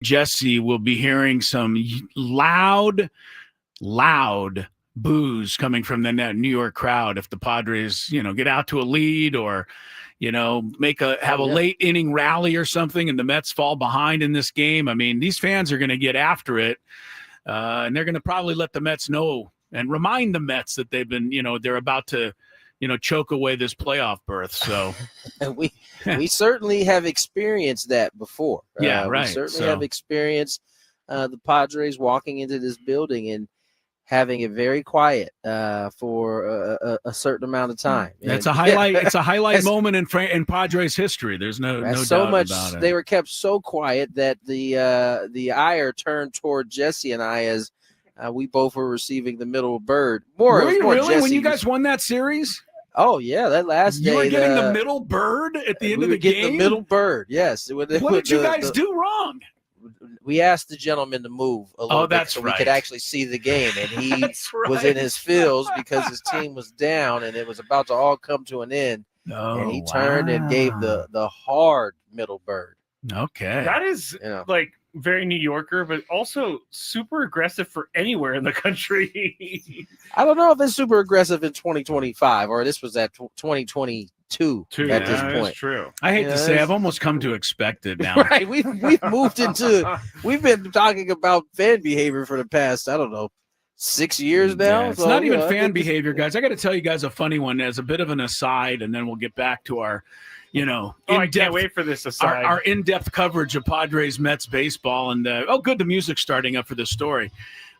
Jesse will be hearing some loud boos coming from the New York crowd if the Padres, get out to a lead or, have a late inning rally or something and the Mets fall behind in this game. I mean, these fans are going to get after it, and they're going to probably let the Mets know and remind the Mets that they've been, they're about to, choke away this playoff berth. So we certainly have experienced that before. Yeah, right. We certainly have experienced the Padres walking into this building and having it very quiet for a certain amount of time. It's a highlight. It's a highlight moment in Padres history. There's no doubt much about it. They were kept so quiet that the ire turned toward Jesse and I as we both were receiving the middle bird. Were you really? When you guys won that series? Oh yeah, that last day. You were getting the middle bird at the end of the game. The middle bird, yes. What did you guys do wrong? We asked the gentleman to move a little bit so we could actually see the game, and he was in his feels because his team was down and it was about to all come to an end. And he turned and gave the hard middle bird. Okay, that is like very New Yorker, but also super aggressive for anywhere in the country. I don't know if it's super aggressive in 2025 or this was at 2022 at this point. That's true. I hate to say, I've almost come to expect it now. Right, we've moved into. We've been talking about fan behavior for the past 6 years now. Yeah, it's not even fan behavior, guys. I got to tell you guys a funny one as a bit of an aside, and then we'll get back to our. I can't wait for this aside. Our in-depth coverage of Padres Mets baseball, and good, the music's starting up for this story.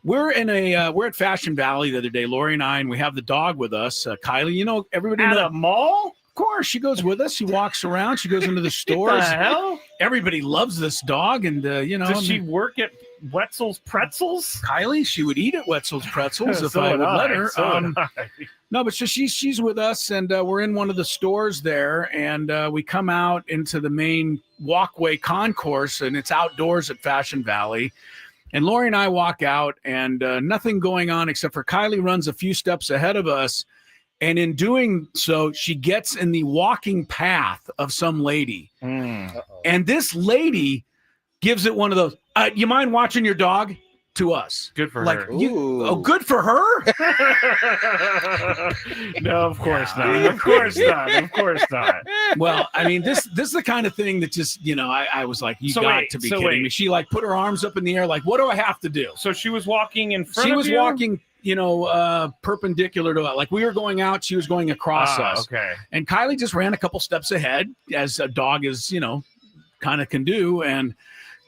We're at Fashion Valley the other day, Lori and I, and we have the dog with us, Kylie. Everybody at a mall. Of course, she goes with us. She walks around. She goes into the stores. What the hell? Everybody loves this dog, and Does she work at Wetzel's Pretzels? Kylie, she would eat at Wetzel's Pretzels if I would let her. No, but so she's with us, and we're in one of the stores there, and we come out into the main walkway concourse, and it's outdoors at Fashion Valley. And Lori and I walk out, and nothing going on except for Kylie runs a few steps ahead of us, and in doing so, she gets in the walking path of some lady. And this lady gives it one of those, you mind watching your dog? To us. Good for her. Good for her? No, of course not. Of course not. Of course not. Well, I mean, this is the kind of thing that just, I was like, you got to be kidding me. She put her arms up in the air like, what do I have to do? So she was walking in front of you? She was walking, perpendicular to us. Like we were going out, she was going across us. Okay. And Kylie just ran a couple steps ahead, as a dog is, kind of can do, and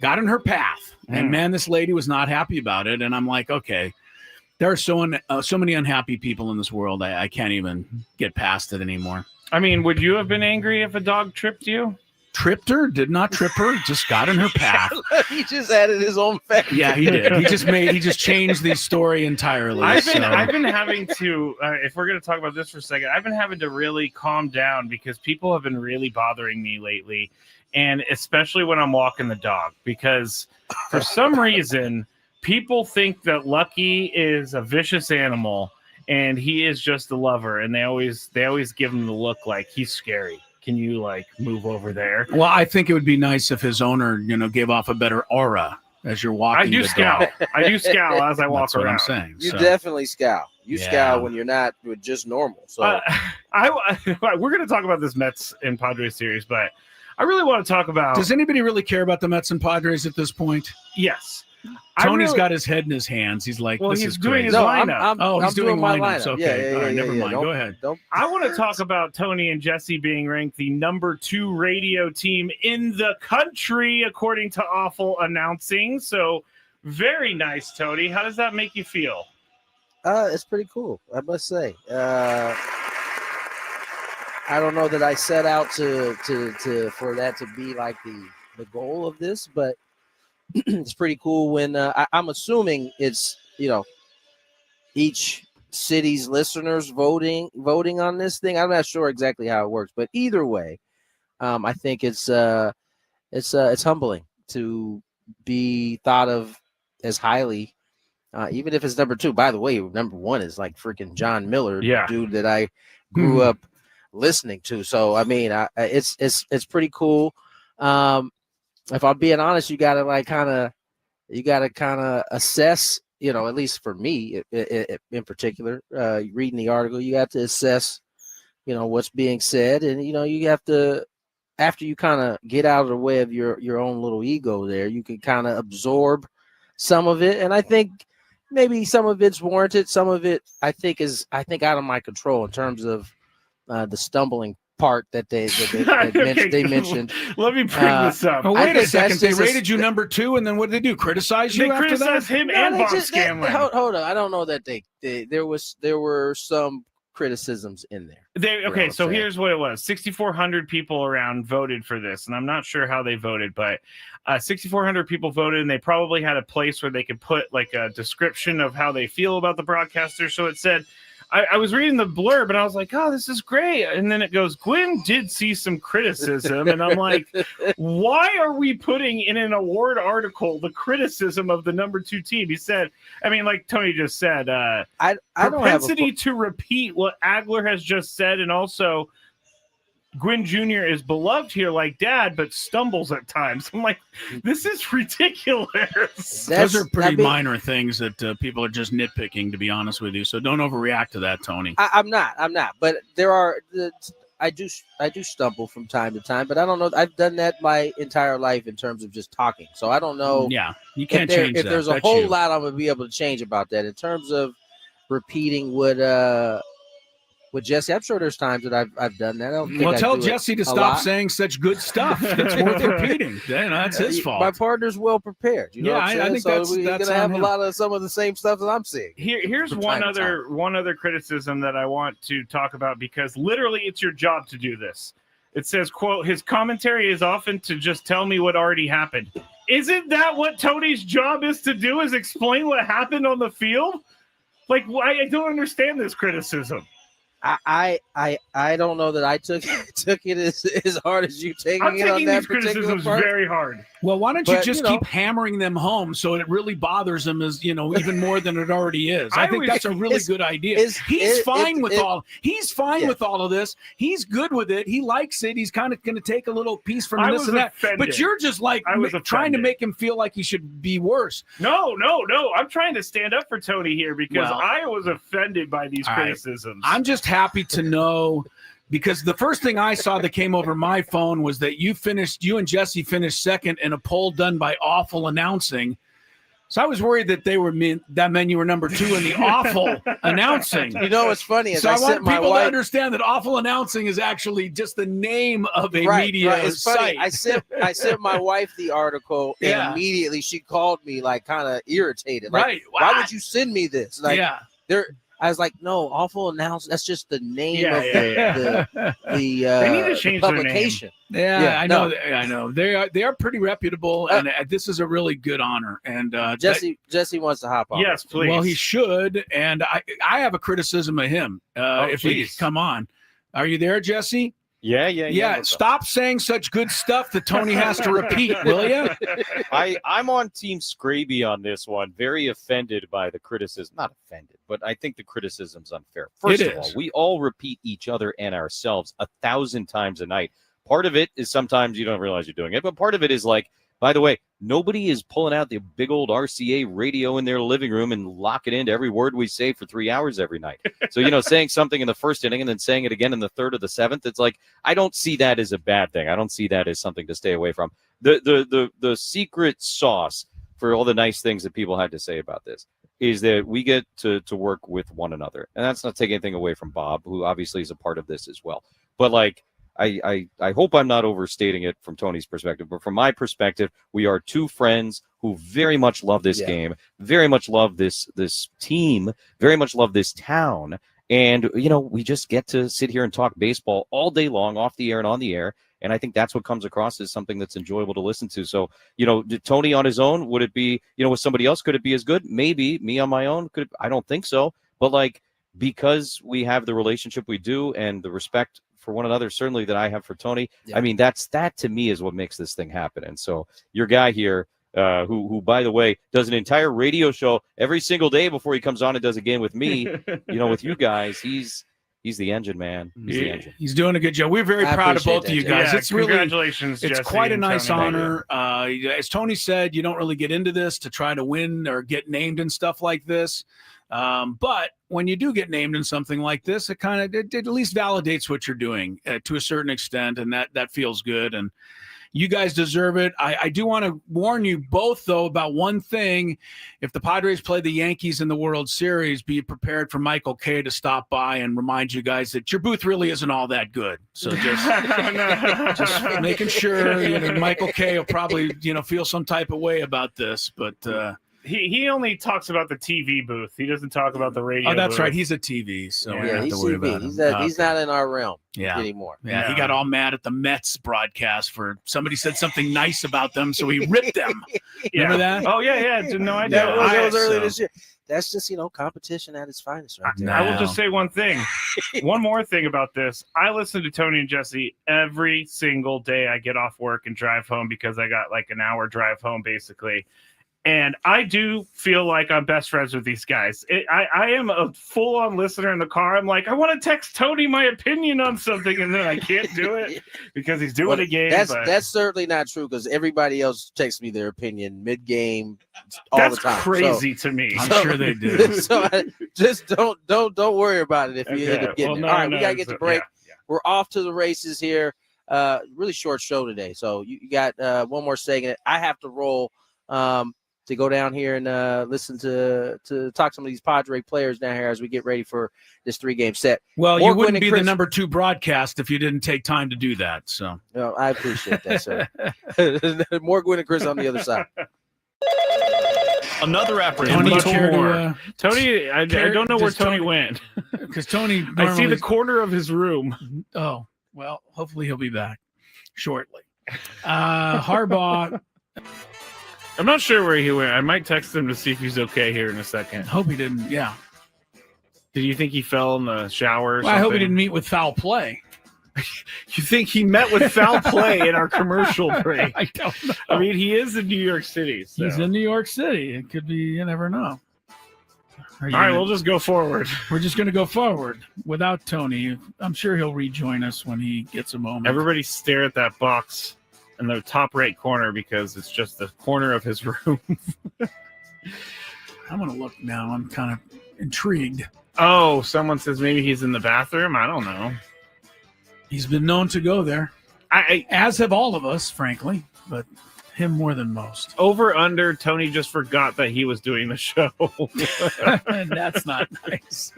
got in her path. And man, this lady was not happy about it. And I'm like, okay, there are so many unhappy people in this world. I can't even get past it anymore. I mean, would you have been angry if a dog tripped you? Tripped her? Did not trip her. Just got in her path. He just added his own fact. Yeah, he did. He just changed the story entirely. I've been having to, if we're going to talk about this for a second, I've been having to really calm down because people have been really bothering me lately. And especially when I'm walking the dog, because for some reason, people think that Lucky is a vicious animal and he is just a lover. And they always give him the look like he's scary. Can you move over there? Well, I think it would be nice if his owner, gave off a better aura as you're walking. I do scowl. I do scowl as I walk That's around. What I'm saying. You definitely scowl. You scowl when you're not just normal. So we're going to talk about this Mets and Padres series, but I really want to talk about. Does anybody really care about the Mets and Padres at this point? Yes. Tony's got his head in his hands. He's like, well, this he's is doing crazy. his lineup. He's doing my lineups. lineup. Okay. All right, never mind. Go ahead. I want to talk about Tony and Jesse being ranked the number 2 radio team in the country, according to Awful Announcing. So very nice, Tony. How does that make you feel? It's pretty cool, I must say. I don't know that I set out to for that to be like the goal of this, but it's pretty cool when I'm assuming it's each city's listeners voting on this thing. I'm not sure exactly how it works, but either way, I think it's humbling to be thought of as highly, even if it's number 2. By the way, number 1 is like freaking John Miller, dude that I grew up listening to. So I mean, it's pretty cool. if I'm being honest, you gotta kind of assess. At least for me, in particular, reading the article, you have to assess, what's being said, and you have to. After you kind of get out of the way of your own little ego there, you can kind of absorb some of it. And I think maybe some of it's warranted. Some of it I think out of my control in terms of the stumbling part that they mentioned. Let me bring this up. Oh, wait a second. They rated you number 2, and then what did they do? Criticize you They after that? criticized him and Bob Scanlon. Hold on. I don't know that there were some criticisms in there. So here's what it was. 6,400 people around voted for this, and I'm not sure how they voted, but 6,400 people voted, and they probably had a place where they could put like a description of how they feel about the broadcaster. So it said, I was reading the blurb, and I was like, oh, this is great. And then it goes, Gwynn did see some criticism. And I'm like, why are we putting in an award article the criticism of the number 2 team? He said, I mean, like Tony just said, I propensity to repeat what Agler has just said, and also Gwynn Jr. is beloved here like dad, but stumbles at times. I'm like, this is ridiculous. Those are pretty minor things that people are just nitpicking, to be honest with you. So don't overreact to that, Tony. I'm not. But there are. I do stumble from time to time, but I don't know. I've done that my entire life in terms of just talking. So I don't know. Yeah, you can't change that. If there's a whole lot I'm gonna be able to change about that in terms of repeating with Jesse, I'm sure there's times that I've done that. Tell Jesse to stop saying such good stuff. It's worth repeating. That's his fault. My partner's well prepared. I think so we're gonna have a lot of some of the same stuff that I'm seeing. Here's one other criticism that I want to talk about, because literally it's your job to do this. It says, quote, his commentary is often to just tell me what already happened. Isn't that what Tony's job is to do? Is explain what happened on the field? Like, I don't understand this criticism. I don't know that I took it as hard as you taking it on that particular part. Very hard. Well, why don't you keep hammering them home so it really bothers them even more than it already is? I think that's a really good idea. He's fine with all of this. He's good with it. He likes it. He's kind of going to take a little piece from this and that. But you're just like trying to make him feel like he should be worse. No. I'm trying to stand up for Tony here because I was offended by these criticisms. I'm just happy to know, because the first thing I saw that came over my phone was that you and Jesse finished second in a poll done by Awful Announcing. So I was worried that that meant you were number 2 in the Awful Announcing. What's funny is so I want people to understand that Awful Announcing is actually just the name of a media site. I sent my wife the article, and immediately she called me like kind of irritated. Like, why would you send me this? Like, I was like, no, Awful Announcing. That's just the name of the they need to change publication. Their name. I know. They are pretty reputable, and this is a really good honor. And Jesse wants to hop on. Yes, please. Well, he should. And I have a criticism of him. If he come on, are you there, Jesse? Yeah. Stop saying such good stuff that Tony has to repeat, will you? I'm on Team Scraby on this one. Very offended by the criticism. Not offended, but I think the criticism's unfair. First of all, we all repeat each other and ourselves 1,000 times a night. Part of it is sometimes you don't realize you're doing it, but part of it is like, by the way, nobody is pulling out the big old RCA radio in their living room and locking into every word we say for 3 hours every night. So, saying something in the first inning and then saying it again in the third or the seventh, it's like, I don't see that as a bad thing. I don't see that as something to stay away from. The secret sauce for all the nice things that people had to say about this is that we get to work with one another. And that's not taking anything away from Bob, who obviously is a part of this as well. But like, I hope I'm not overstating it from Tony's perspective, but from my perspective, we are 2 friends who very much love this game, very much love this team, very much love this town. And, we just get to sit here and talk baseball all day long, off the air and on the air. And I think that's what comes across as something that's enjoyable to listen to. So, Tony on his own, would it be, with somebody else, could it be as good? Maybe. Me on my own, I don't think so. But like, because we have the relationship we do and the respect for one another, certainly that I have for Tony. I mean, that to me is what makes this thing happen. And so your guy here, who by the way does an entire radio show every single day before he comes on and does a game with me, with you guys, he's He's the engine, man. He's the engine. He's doing a good job. We're very I proud of appreciate both that, of you Jesse. guys. Yeah, It's really, congratulations, it's Jesse quite a and nice Tony. honor. As Tony said, you don't really get into this to try to win or get named and stuff like this. But when you do get named in something like this, it at least validates what you're doing to a certain extent, and that feels good. And you guys deserve it. I do want to warn you both, though, about one thing. If the Padres play the Yankees in the World Series, be prepared for Michael Kay to stop by and remind you guys that your booth really isn't all that good. So just making sure, Michael Kay will probably, feel some type of way about this. But He only talks about the TV booth. He doesn't talk about the radio. oh, that's booth. right. He's a TV, so we don't have he's to worry TV. about him. He's not in our realm anymore. Yeah, No. he got all mad at the Mets broadcast for somebody said something nice about them, so he ripped them. Remember that? Oh yeah. No idea. That was early so- this year. That's just competition at its finest, right there. I will just say one thing. One more thing about this. I listen to Tony and Jesse every single day I get off work and drive home because I got like an hour drive home basically. And I do feel like I'm best friends with these guys. I am a full-on listener in the car. I'm like, I want to text Tony my opinion on something, and then I can't do it because he's doing a game. That's certainly not true because everybody else texts me their opinion mid-game all the time. That's crazy to me. I'm sure they do. So just don't worry about it if you end up getting it. All right, we gotta get to break. Yeah. We're off to the races here. Really short show today, so you got one more segment. I have to roll. To go down here and listen to talk to some of these Padre players down here as we get ready for this 3-game set. Well, More you wouldn't Gwynn be Chris. the number 2 broadcast if you didn't take time to do that. So No, I appreciate that, sir. More Gwynn and Chris on the other side. Another effort. Tony, much care more. to, Tony, I don't know where does Tony Tony- went. because Tony I see the normally- corner of his room. Oh, well, hopefully he'll be back shortly. Harbaugh, I'm not sure where he went. I might text him to see if he's okay here in a second. hope he didn't. Yeah. Did you think he fell in the shower or Well, I hope he something? didn't meet with foul play. You think he met with foul play in our commercial break? I don't know. I mean, he is in New York City. So. He's in New York City. It could be, you never know. All right, we'll just go forward. We're just going to go forward without Tony. I'm sure he'll rejoin us when he gets a moment. Everybody stare at that box in the top right corner because it's just the corner of his room. I'm going to look now. I'm kind of intrigued. Oh, someone says maybe he's in the bathroom. I don't know. He's been known to go there, as have all of us, frankly, but him more than most. Over under, Tony just forgot that he was doing the show. And that's not nice.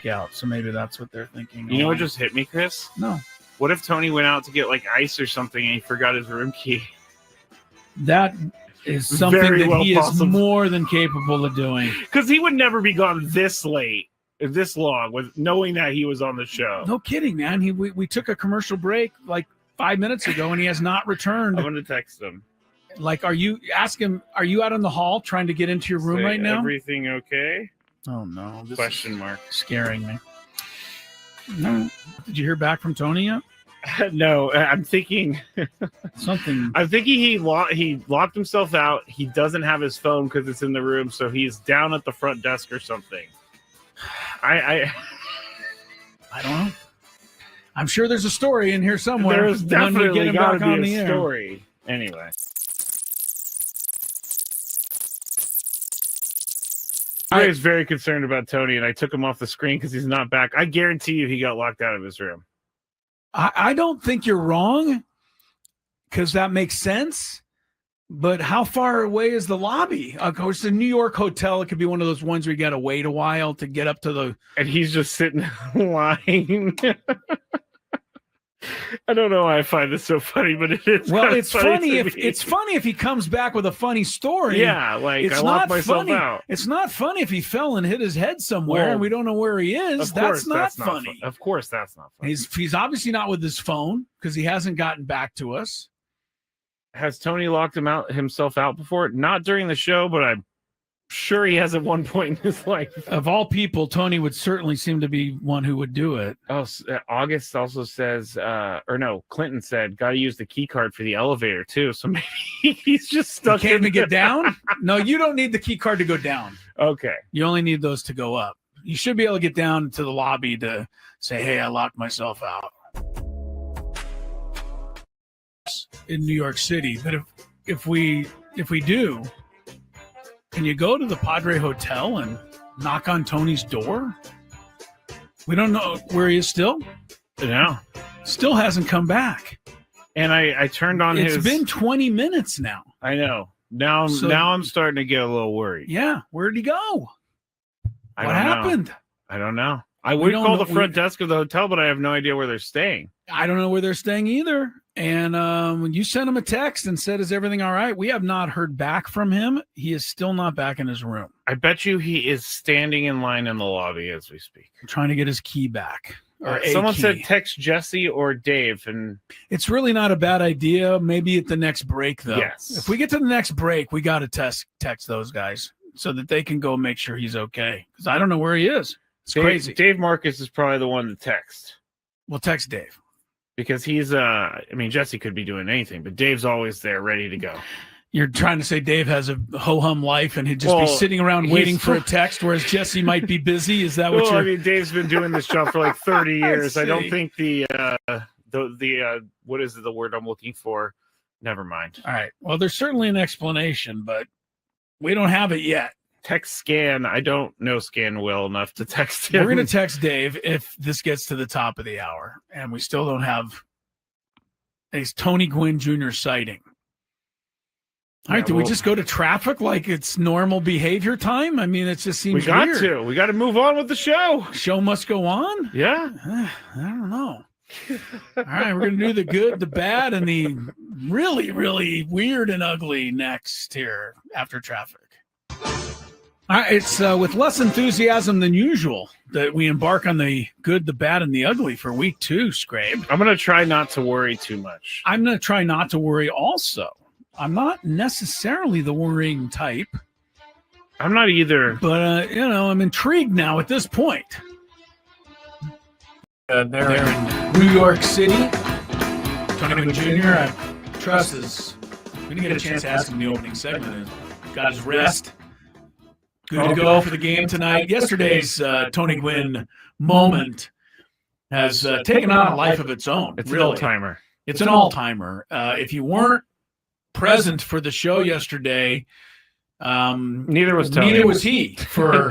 Yeah, so maybe that's what they're thinking. You know what just hit me, Chris? No. What if Tony went out to get like ice or something and he forgot his room key? That is something Very that well he possible. is more than capable of doing. Because he would never be gone this late, this long, with knowing that he was on the show. No kidding, man. We took a commercial break like 5 minutes ago, and he has not returned. I'm going to text him. Like, are you out in the hall trying to get into your room Say, right now? Everything okay? Oh, no. This Question is mark. scaring me. No. Did you hear back from Tony yet? No, I'm thinking Something. he locked himself out. He doesn't have his phone because it's in the room, so he's down at the front desk or something. I don't know. I'm sure there's a story in here somewhere. there's when we definitely get him got to back on be the a air. story. Anyway. I was very concerned about Tony, and I took him off the screen because he's not back. I guarantee you he got locked out of his room. I don't think you're wrong, because that makes sense. But how far away is the lobby? Of course, the New York hotel, it could be one of those ones where you got to wait a while to get up to the. And he's just sitting in line. I don't know why I find this so funny, but it is. Well, kinda it's funny to if me. it's funny if he comes back with a funny story. Yeah, like It's I locked not myself funny. out. It's not funny if he fell and hit his head somewhere Well, and we don't know where he is. Of course, That's not funny. Of course, that's not funny. He's obviously not with his phone because he hasn't gotten back to us. Has Tony locked himself out before? Not during the show, but I'm sure he has at one point in his life. Of all people, Tony would certainly seem to be one who would do it. Oh, August also says, Clinton said, got to use the key card for the elevator too. So maybe he's just You stuck. can't even get down? No, you don't need the key card to go down. Okay. You only need those to go up. You should be able to get down to the lobby to say, hey, I locked myself out in New York City. But if we do, can you go to the Padre Hotel and knock on Tony's door? We don't know where he is still. No. Still hasn't come back. And I turned on It's been 20 minutes now. I know. Now I'm starting to get a little worried. Yeah. Where'd he go? What happened? I don't know. I would call the front desk of the hotel, but I have no idea where they're staying. I don't know where they're staying either. And when you sent him a text and said, is everything all right? We have not heard back from him. He is still not back in his room. I bet you he is standing in line in the lobby as we speak. I'm trying to get his key back. Someone said text Jesse or Dave, and it's really not a bad idea. Maybe at the next break, though. Yes. If we get to the next break, we got to text those guys so that they can go make sure he's okay. Because I don't know where he is. It's crazy. Dave Marcus is probably the one to text. We'll text Dave. Because he's, Jesse could be doing anything, but Dave's always there ready to go. You're trying to say Dave has a ho-hum life and he'd just be sitting around waiting for a text, whereas Jesse might be busy? Is that what you're... Dave's been doing this job for like 30 years. I don't think the what is the word I'm looking for? Never mind. All right. Well, there's certainly an explanation, but we don't have it yet. Text Scan. I don't know Scan well enough to text him. We're going to text Dave if this gets to the top of the hour, and we still don't have a Tony Gwynn Jr. sighting. All right, do we just go to traffic like it's normal behavior time? I mean, it just seems weird. We got to move on with the show. Show must go on? Yeah. I don't know. All right, we're going to do the good, the bad, and the really, really weird and ugly next here after traffic. All right, it's with less enthusiasm than usual that we embark on the good, the bad, and the ugly for week 2, Scrape. I'm going to try not to worry too much. I'm going to try not to worry also. I'm not necessarily the worrying type. I'm not either. But, I'm intrigued now at this point. They're in New York City. Tony Gwynn Jr., I trust we didn't get a chance to ask him in the opening segment. Got his rest. Good to go for the game tonight. Yesterday's Tony Gwynn moment has taken on a life of its own. It's really. An all-timer. It's an all-timer. If you weren't present for the show yesterday, neither was Tony. Neither was he for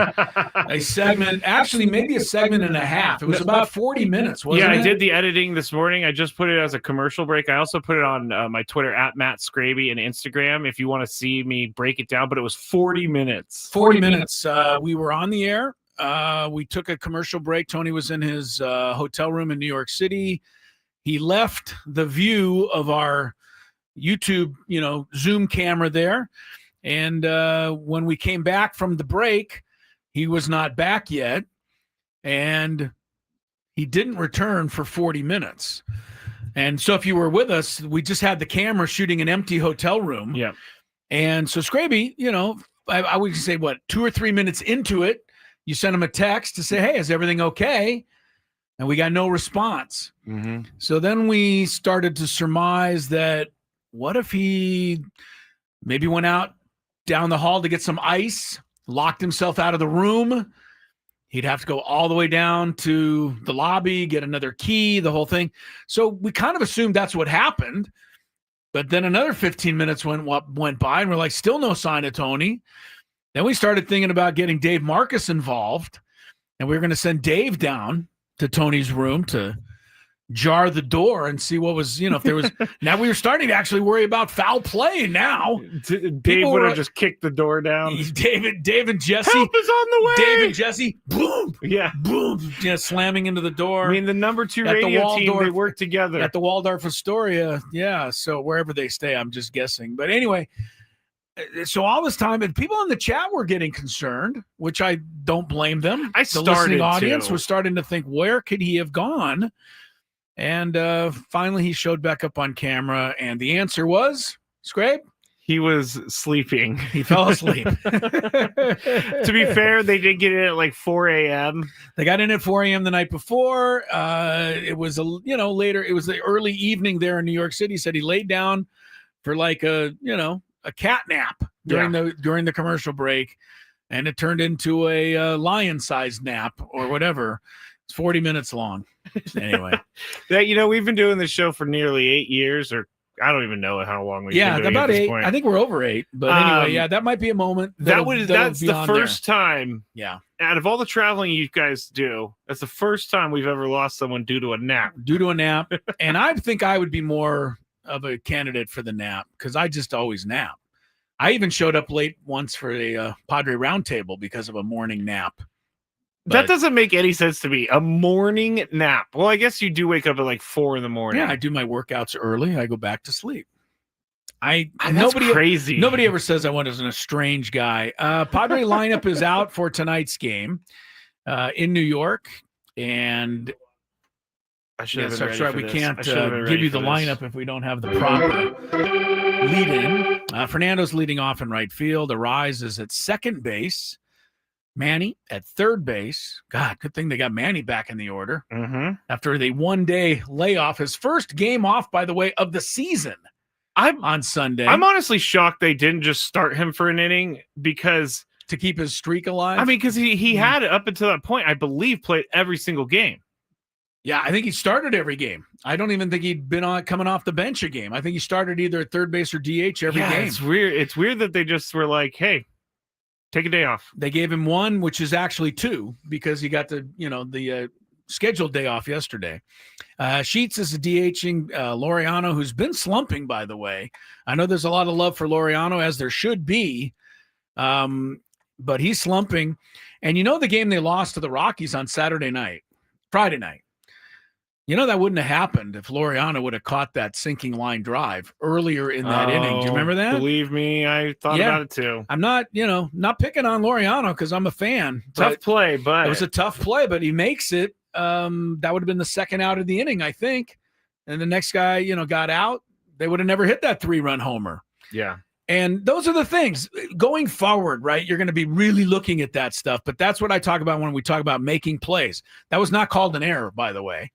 a segment, actually maybe a segment and a half. It was about 40 minutes, wasn't it? Yeah, I did the editing this morning. I just put it as a commercial break. I also put it on my Twitter at Matt Scraby and Instagram if you want to see me break it down, but it was 40 minutes. 40 minutes. We were on the air. We took a commercial break. Tony was in his hotel room in New York City. He left the view of our YouTube, Zoom camera there. And when we came back from the break, he was not back yet. And he didn't return for 40 minutes. And so if you were with us, we just had the camera shooting an empty hotel room. Yeah. And so Scraby, I would say, 2 or 3 minutes into it, you sent him a text to say, hey, is everything okay? And we got no response. Mm-hmm. So then we started to surmise that what if he maybe went out down the hall to get some ice, locked himself out of the room. He'd have to go all the way down to the lobby, get another key, the whole thing. So we kind of assumed that's what happened. But then another 15 minutes went by, and we're like, still no sign of Tony. Then we started thinking about getting Dave Marcus involved, and we were going to send Dave down to Tony's room to jar the door and see what was, if there was. Now we were starting to actually worry about foul play now. Dave would have just kicked the door down. Dave and Jesse. Help is on the way. Dave and Jesse, boom. Yeah. Boom. Slamming into the door. I mean, the number 2 radio team, they work together. At the Waldorf Astoria. Yeah. So wherever they stay, I'm just guessing. But anyway, so all this time, and people in the chat were getting concerned, which I don't blame them. The listening audience was starting to think, where could he have gone? And finally, he showed back up on camera, and the answer was, Scrape? He was sleeping. He fell asleep. To be fair, they did get in at like 4 a.m. They got in at 4 a.m. the night before. It was, later. It was the early evening there in New York City. He said he laid down for like a cat nap during the commercial break. and it turned into a lion-sized nap or whatever. It's 40 minutes long. Anyway. We've been doing this show for nearly 8 years, or I don't even know how long we've been doing about it at this 8. point. I think we're over 8. But anyway, that might be a moment. That's the first time. Yeah. Out of all the traveling you guys do, that's the first time we've ever lost someone due to a nap. And I think I would be more of a candidate for the nap because I just always nap. I even showed up late once for a Padre roundtable because of a morning nap. That doesn't make any sense to me. A morning nap. Well, I guess you do wake up at like 4 a.m. Yeah, I do my workouts early. I go back to sleep. That's crazy. Nobody ever says I was a strange guy. Padre lineup is out for tonight's game in New York, and that's right. We can't give you the lineup if we don't have the proper lead-in. Fernando's leading off in right field. Arise is at second base. Manny at third base. God, good thing they got Manny back in the order after the one-day layoff. His first game off, by the way, of the season. On Sunday. I'm honestly shocked they didn't just start him for an inning because to keep his streak alive. I mean, because he had up until that point, I believe, played every single game. Yeah, I think he started every game. I don't even think he'd been coming off the bench a game. I think he started either at third base or DH every game. It's weird. It's weird that they just were like, hey, take a day off. They gave him one, which is actually 2 because he got the scheduled day off yesterday. Sheets is DHing Laureano, who's been slumping, by the way. I know there's a lot of love for Laureano, as there should be, but he's slumping. And the game they lost to the Rockies on Friday night. That wouldn't have happened if Laureano would have caught that sinking line drive earlier in that inning. Do you remember that? Believe me, I thought about it too. I'm not picking on Laureano because I'm a fan. Tough play, but it was a tough play, but he makes it. That would have been the second out of the inning, I think. And the next guy, got out. They would have never hit that 3-run homer. Yeah. And those are the things going forward, right? You're going to be really looking at that stuff. But that's what I talk about when we talk about making plays. That was not called an error, by the way.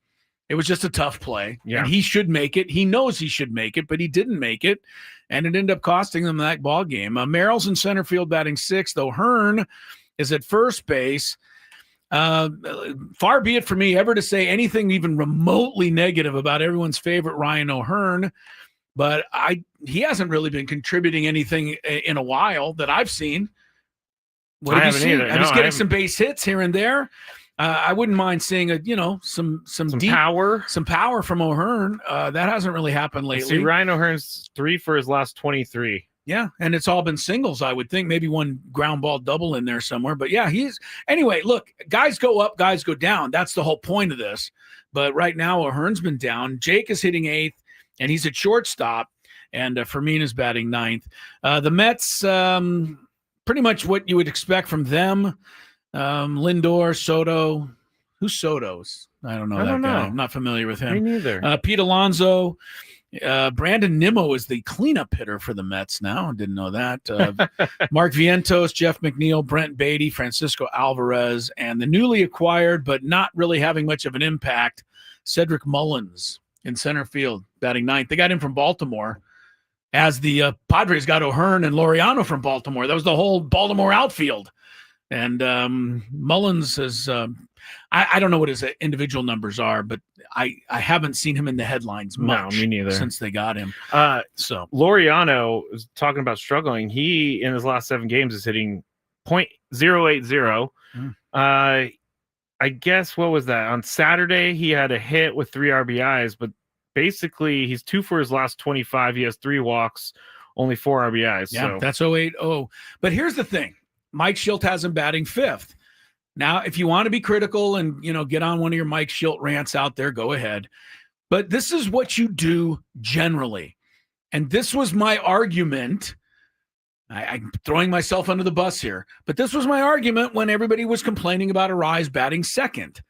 It was just a tough play. Yeah. And he should make it. He knows he should make it, but he didn't make it. And it ended up costing them that ball game. Merrill's in center field batting 6th. O'Hearn is at first base. Far be it for me ever to say anything even remotely negative about everyone's favorite Ryan O'Hearn, but he hasn't really been contributing anything in a while that I've seen. What have you seen? He's getting some base hits here and there. I wouldn't mind seeing some deep power, from O'Hearn. That hasn't really happened lately. See, Ryan O'Hearn's 3 for his last 23. Yeah, and it's all been singles, I would think. Maybe one ground ball double in there somewhere. But, yeah, anyway, look, guys go up, guys go down. That's the whole point of this. But right now, O'Hearn's been down. Jake is hitting 8th, and he's at shortstop. And Fermin is batting 9th. The Mets, pretty much what you would expect from them. Lindor, Soto. Who's Soto's? I don't know that guy. I'm not familiar with him. Me neither. Pete Alonso. Brandon Nimmo is the cleanup hitter for the Mets now. I didn't know that. Mark Vientos, Jeff McNeil, Brent Beatty, Francisco Alvarez, and the newly acquired but not really having much of an impact, Cedric Mullins in center field, batting 9th. They got him from Baltimore, as the Padres got O'Hearn and Laureano from Baltimore. That was the whole Baltimore outfield. And Mullins is I don't know what his individual numbers are, but I haven't seen him in the headlines much. No, me neither. Since they got him. So Laureano is talking about struggling. He, in his last 7 games, is hitting .080. I guess, what was that? On Saturday, he had a hit with 3 RBIs, but basically he's 2 for his last 25. He has 3 walks, only 4 RBIs. Yeah, that's 080. But here's the thing. Mike Schilt has him batting 5th. Now, if you want to be critical and, get on one of your Mike Schilt rants out there, go ahead. But this is what you do generally. And this was my argument. I'm throwing myself under the bus here. But this was my argument when everybody was complaining about Arise batting 2nd.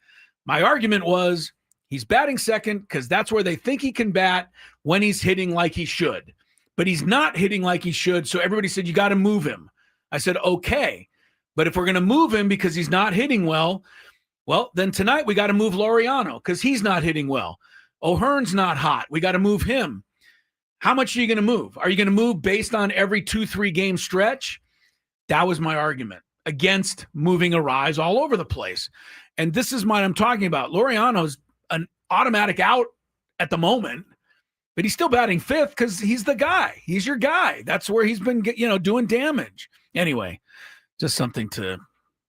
My argument was he's batting 2nd because that's where they think he can bat when he's hitting like he should. But he's not hitting like he should, so everybody said, you got to move him. I said, okay. But if we're going to move him because he's not hitting well, then tonight we got to move Laureano because he's not hitting well. O'Hearn's not hot. We got to move him. How much are you going to move? Are you going to move based on every 2-3 game stretch? That was my argument. against moving Arise all over the place. And this is what I'm talking about. Laureano's an automatic out at the moment, but he's still batting fifth because he's the guy. He's your guy. That's where he's been, doing damage. Anyway, just something to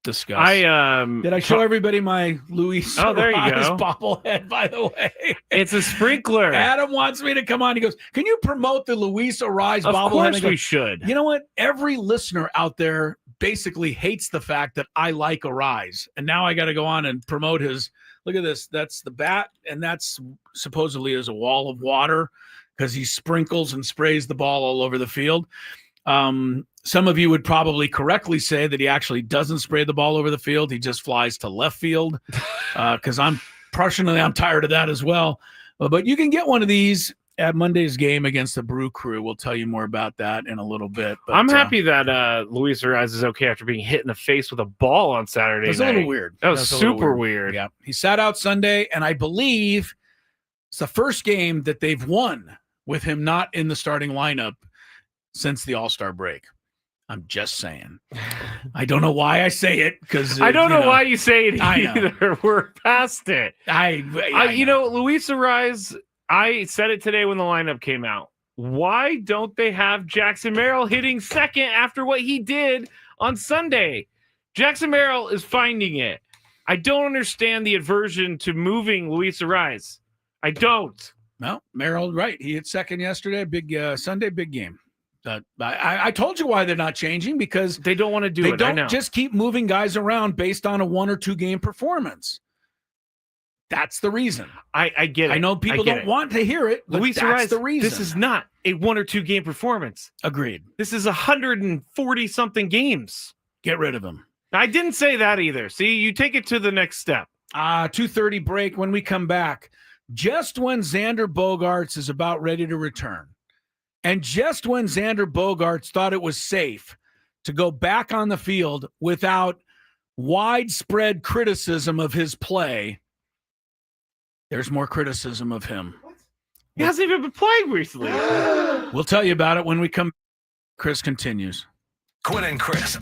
discuss. Did I show everybody my Luis there you go. bobblehead, by the way? It's a sprinkler. Adam wants me to come on. He goes, can you promote the Luis Arise bobblehead? Of course we should. You know what? Every listener out there basically hates the fact that I like Arise. And now I got to go on and promote his. Look at this. That's the bat. And that's supposedly is a wall of water because he sprinkles and sprays the ball all over the field. Some of you would probably correctly say that he actually doesn't spray the ball over the field. He just flies to left field because I'm tired of that as well. But you can get one of these at Monday's game against the Brew Crew. We'll tell you more about that in a little bit. But, I'm happy that Luis Arise is okay after being hit in the face with a ball on Saturday night. It was a little weird. That was super weird. Yeah. He sat out Sunday, and I believe it's the first game that they've won with him not in the starting lineup since the All-Star break. I'm just saying. I don't know why I say it because I don't know why you say it either. We're past it. I Luis Arise, I said it today when the lineup came out. Why don't they have Jackson Merrill hitting second after what he did on Sunday? Jackson Merrill is finding it. I don't understand the aversion to moving Luis Arise. I don't. No, Merrill, right. He hit second yesterday. Big Sunday, big game. I told you why they're not changing because they don't want to do it. They don't just keep moving guys around based on a 1 or 2 game performance. That's the reason. I get it. I know people don't want to hear it, but Luis that's Arise, the reason. This is not a 1 or 2 game performance. Agreed. This is 140 something games. Get rid of him. I didn't say that either. See, you take it to the next step. 2:30 break. When we come back, just when Xander Bogaerts is about ready to return, and just when Xander Bogaerts thought it was safe to go back on the field without widespread criticism of his play, there's more criticism of him. He hasn't even been playing recently. We'll tell you about it when we come. Chris continues. Gwynn and Chris.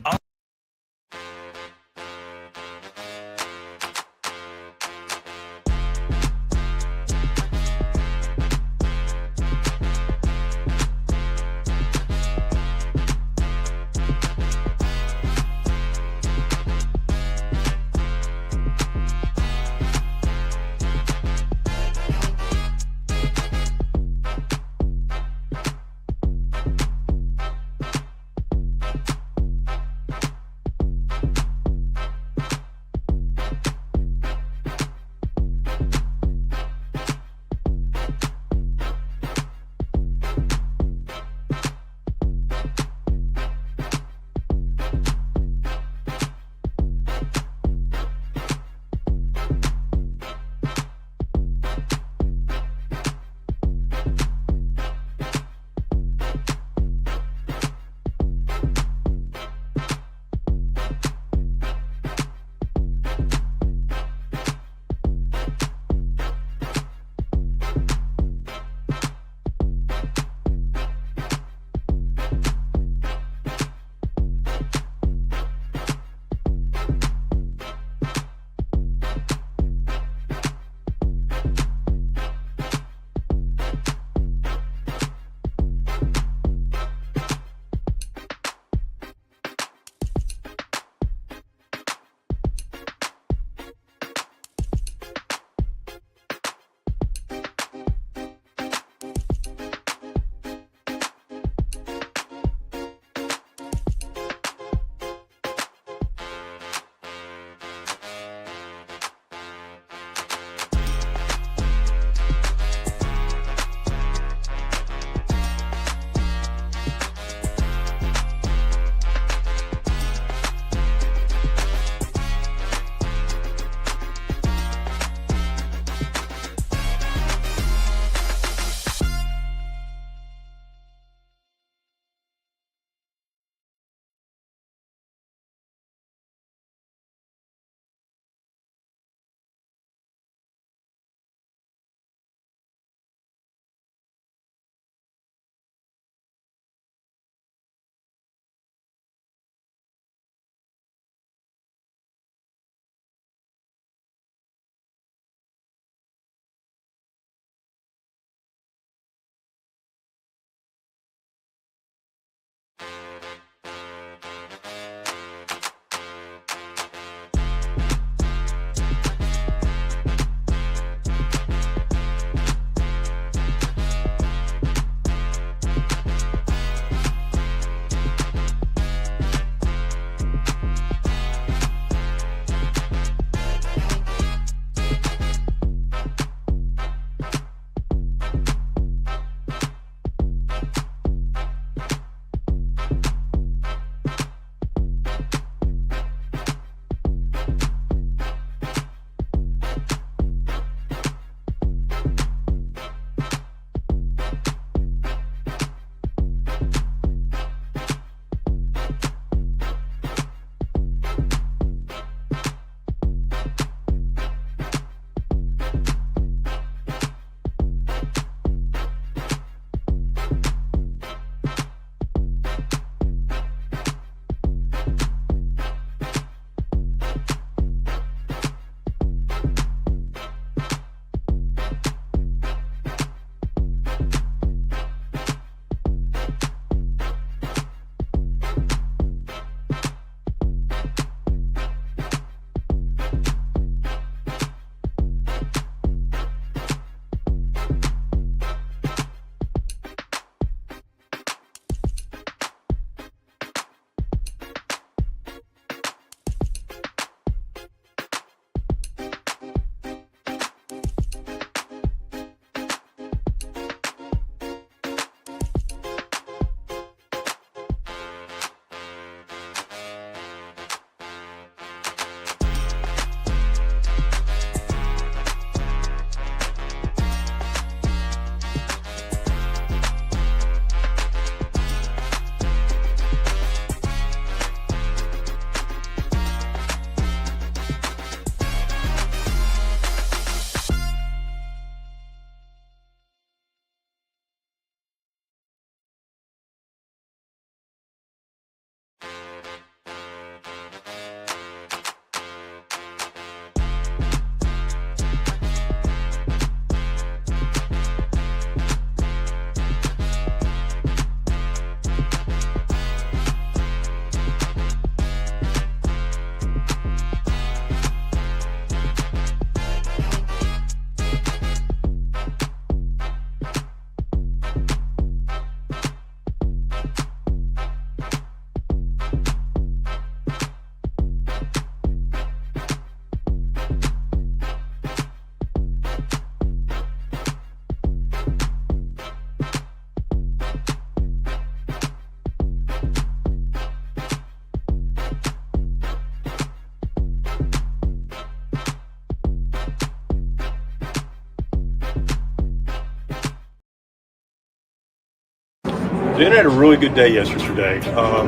Xander had a really good day yesterday.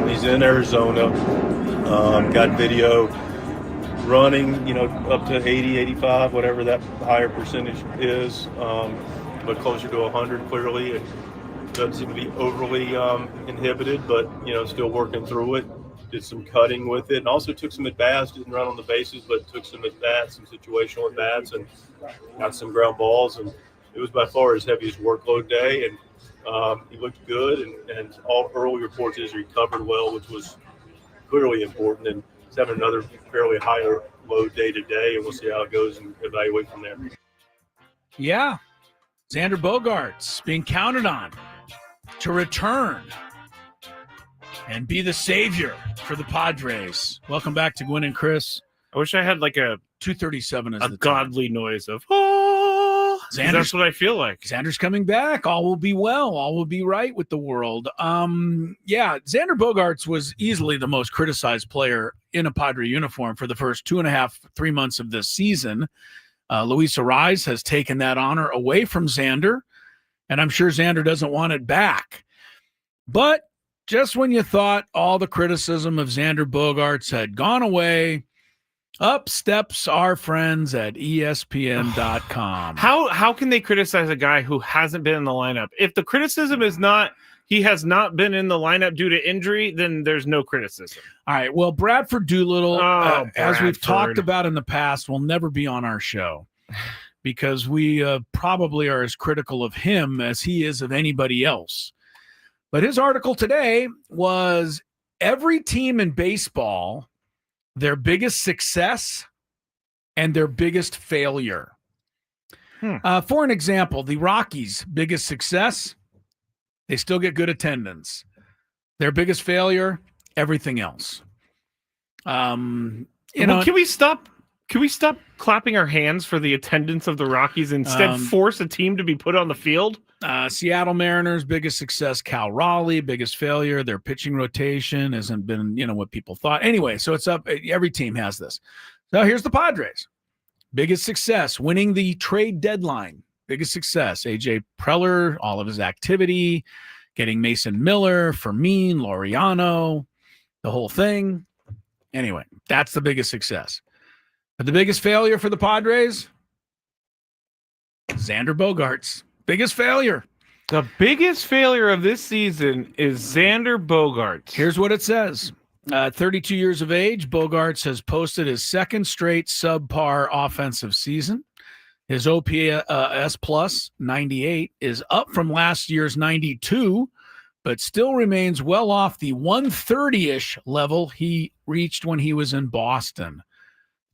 He's in Arizona. Got video running, up to 80, 85, whatever that higher percentage is, but closer to 100 clearly. It doesn't seem to be overly inhibited, but, still working through it. Did some cutting with it, and also took some at-bats. Didn't run on the bases, but took some at-bats, some situational at-bats, and got some ground balls. And it was by far his heaviest workload day, and he looked good, and all early reports is he recovered well, which was clearly important. And he's having another fairly higher load day today, and we'll see how it goes and evaluate from there. Yeah, Xander Bogaerts being counted on to return and be the savior for the Padres. Welcome back to Gwynn and Chris. I wish I had like a 2:37 is a the godly noise of oh. That's what I feel like. Xander's coming back. All will be well. All will be right with the world. Yeah, Xander Bogaerts was easily the most criticized player in a Padre uniform for the first 2.5, 3 months of this season. Luis Arraez has taken that honor away from Xander, and I'm sure Xander doesn't want it back. But just when you thought all the criticism of Xander Bogaerts had gone away, up steps our friends at ESPN.com. How can they criticize a guy who hasn't been in the lineup? If the criticism is not he has not been in the lineup due to injury, then there's no criticism. All right. Well, Bradford Doolittle, as we've talked about in the past, will never be on our show because we probably are as critical of him as he is of anybody else. But his article today was every team in baseball, their biggest success and their biggest failure. For an example, the Rockies' biggest success, they still get good attendance. Their biggest failure, everything else. Can we stop clapping our hands for the attendance of the Rockies and instead force a team to be put on the field? Seattle Mariners' biggest success, Cal Raleigh. Biggest failure, their pitching rotation hasn't been, what people thought. Anyway, so it's up. Every team has this. So here's the Padres. Biggest success, winning the trade deadline. Biggest success, A.J. Preller, all of his activity, getting Mason Miller, Fermin, Laureano, the whole thing. Anyway, that's the biggest success. But the biggest failure for the Padres, Xander Bogaerts. Biggest failure. The biggest failure of this season is Xander Bogaerts. Here's what it says. 32 years of age, Bogaerts has posted his second straight subpar offensive season. His OPS plus 98 is up from last year's 92, but still remains well off the 130-ish level he reached when he was in Boston.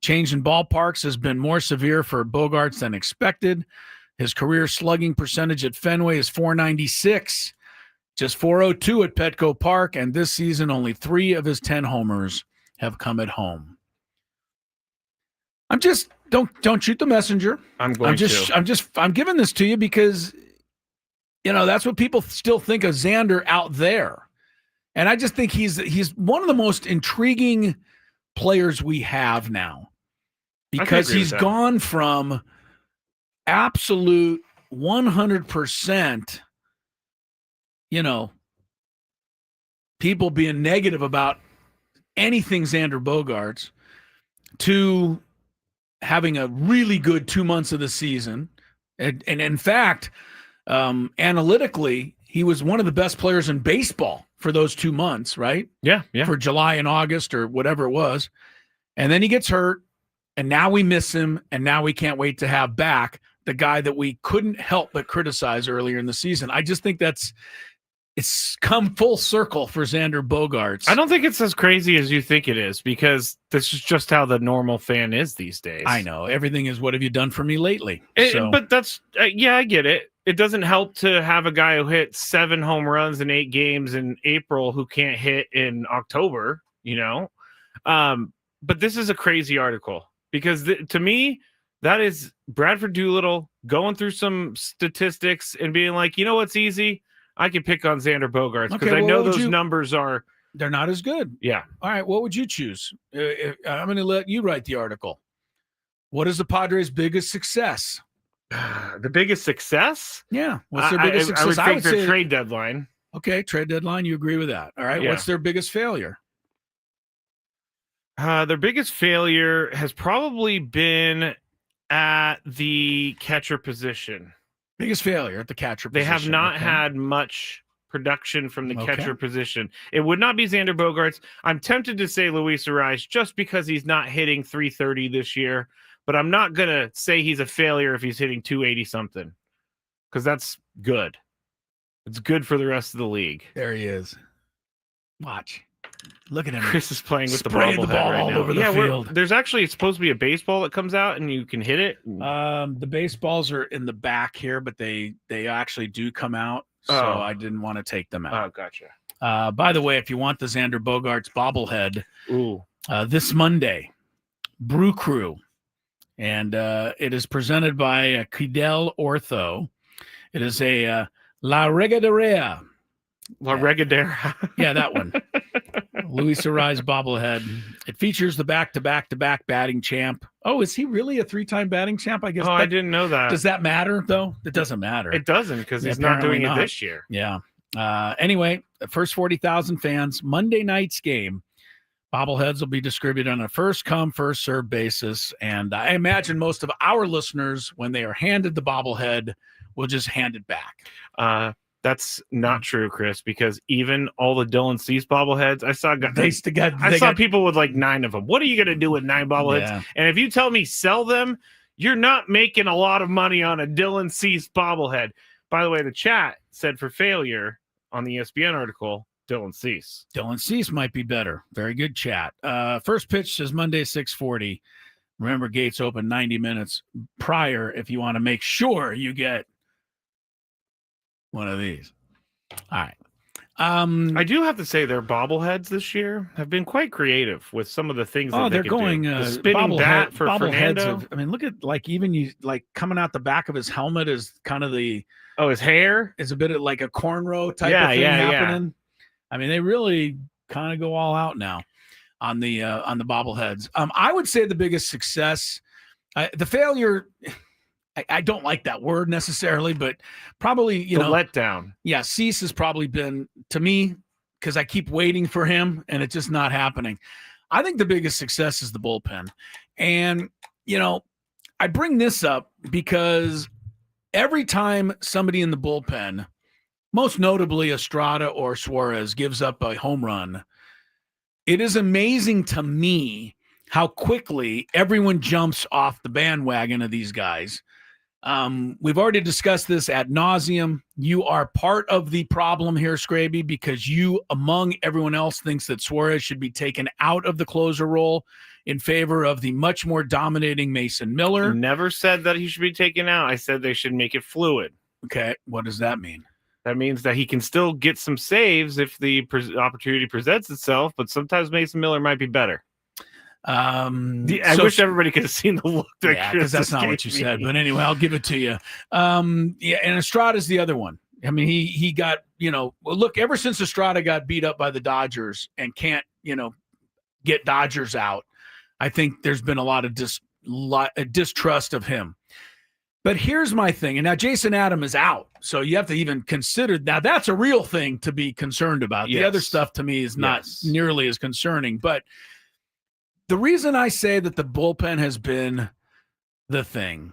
Change in ballparks has been more severe for Bogaerts than expected. His career slugging percentage at Fenway is .496, just .402 at Petco Park, and this season only 3 of his 10 homers have come at home. I'm just don't shoot the messenger. I'm giving this to you because that's what people still think of Xander out there. And I just think he's one of the most intriguing players we have now because he's gone from absolute 100%, people being negative about anything Xander Bogaerts to having a really good 2 months of the season. And in fact, analytically, he was one of the best players in baseball for those 2 months, right? Yeah. For July and August or whatever it was. And then he gets hurt, and now we miss him, and now we can't wait to have back the guy that we couldn't help but criticize earlier in the season. I just think it's come full circle for Xander Bogaerts. I don't think it's as crazy as you think it is because this is just how the normal fan is these days. I know. Everything is, what have you done for me lately? But that's, I get it. It doesn't help to have a guy who hit 7 home runs in 8 games in April who can't hit in October, But this is a crazy article because to me, that is Bradford Doolittle going through some statistics and being like, what's easy? I can pick on Xander Bogaerts because I know those numbers are... They're not as good. Yeah. All right, what would you choose? I'm going to let you write the article. What is the Padres' biggest success? The biggest success? Yeah. What's their biggest success? I would think their trade deadline. Okay, trade deadline. You agree with that? All right. Yeah. What's their biggest failure? Their biggest failure has probably been at the catcher position. Biggest failure at the catcher They position. have not okay. had much production from the Okay. catcher position. It would not be Xander Bogaerts. I'm tempted to say Luis Ariz just because he's not hitting 330 this year, but I'm not going to say he's a failure if he's hitting 280 something, because that's good. It's good for the rest of the league. There he is. Watch. Look at him. Chris is playing with the Spraying bobblehead the ball right all now. over the field. There's actually supposed to be a baseball that comes out and you can hit it. The baseballs are in the back here, but they actually do come out. So Oh. I didn't want to take them out. Oh, gotcha. By the way, if you want the Xander Bogaerts bobblehead, Ooh. this Monday, Brew Crew, and it is presented by Kidel Ortho. It is a La Regadera. La Regadera. Yeah, that one. Luis Ariz bobblehead. It features the back-to-back-to-back batting champ. Oh, is he really a 3-time batting champ? I guess. Oh, I didn't know that. Does that matter, though? It doesn't matter. It doesn't, because Yeah, he's not doing apparently it not. this year. Yeah. Anyway, the first 40,000 fans, Monday night's game. Bobbleheads will be distributed on a first-come, first-served basis. And I imagine most of our listeners, when they are handed the bobblehead, will just hand it back. That's not true, Chris, because even all the Dylan Cease bobbleheads, I saw people with like 9 of them. What are you going to do with 9 bobbleheads? Yeah. And if you tell me sell them, you're not making a lot of money on a Dylan Cease bobblehead. By the way, the chat said for failure on the ESPN article, Dylan Cease. Dylan Cease might be better. Very good chat. First pitch is Monday, 6:40. Remember, gates open 90 minutes prior if you want to make sure you get one of these. All right. I do have to say their bobbleheads this year have been quite creative with some of the things that they're they going do. The spinning bat for Fernando. Look at like coming out the back of his helmet is kind of his hair is a bit of like a cornrow type of thing happening. I mean, they really kind of go all out now on the bobbleheads. I would say the biggest success, the failure. I don't like that word necessarily, but probably, the letdown. Yeah, Cease has probably been, to me, because I keep waiting for him and it's just not happening. I think the biggest success is the bullpen. And, I bring this up because every time somebody in the bullpen, most notably Estrada or Suarez, gives up a home run, it is amazing to me how quickly everyone jumps off the bandwagon of these guys. We've already discussed this ad nauseum. You are part of the problem here, Scraby, because you, among everyone else, thinks that Suarez should be taken out of the closer role in favor of the much more dominating Mason Miller. Never said that he should be taken out. I said they should make it fluid. Okay, what does that mean? That means that he can still get some saves if the opportunity presents itself, but sometimes Mason Miller might be better. I wish everybody could have seen the look. Because that's not what you said. But anyway, I'll give it to you. And Estrada's the other one. I mean, he got, look, ever since Estrada got beat up by the Dodgers and can't, get Dodgers out, I think there's been a lot of distrust of him. But here's my thing. And now Jason Adam is out. So you have to even consider now that's a real thing to be concerned about. Yes. The other stuff to me is not nearly as concerning. But the reason I say that the bullpen has been the thing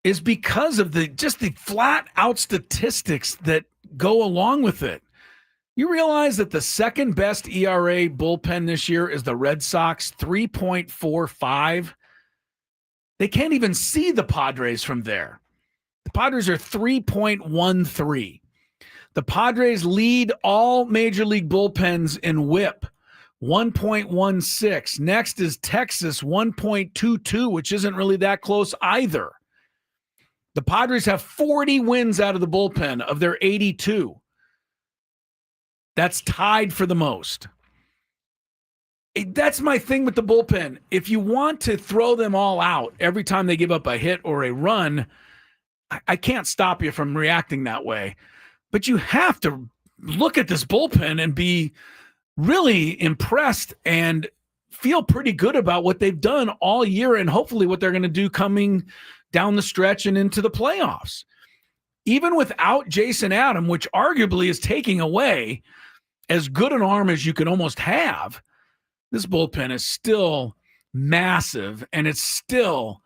is because of the flat out statistics that go along with it. You realize that the second best ERA bullpen this year is the Red Sox, 3.45. They can't even see the Padres from there. The Padres are 3.13. The Padres lead all major league bullpens in WHIP, 1.16. Next is Texas, 1.22, which isn't really that close either. The Padres have 40 wins out of the bullpen of their 82. That's tied for the most. That's my thing with the bullpen. If you want to throw them all out every time they give up a hit or a run, I can't stop you from reacting that way. But you have to look at this bullpen and be really impressed and feel pretty good about what they've done all year and hopefully what they're going to do coming down the stretch and into the playoffs. even without Jason Adam, which arguably is taking away as good an arm as you could almost have, this bullpen is still massive, and it's still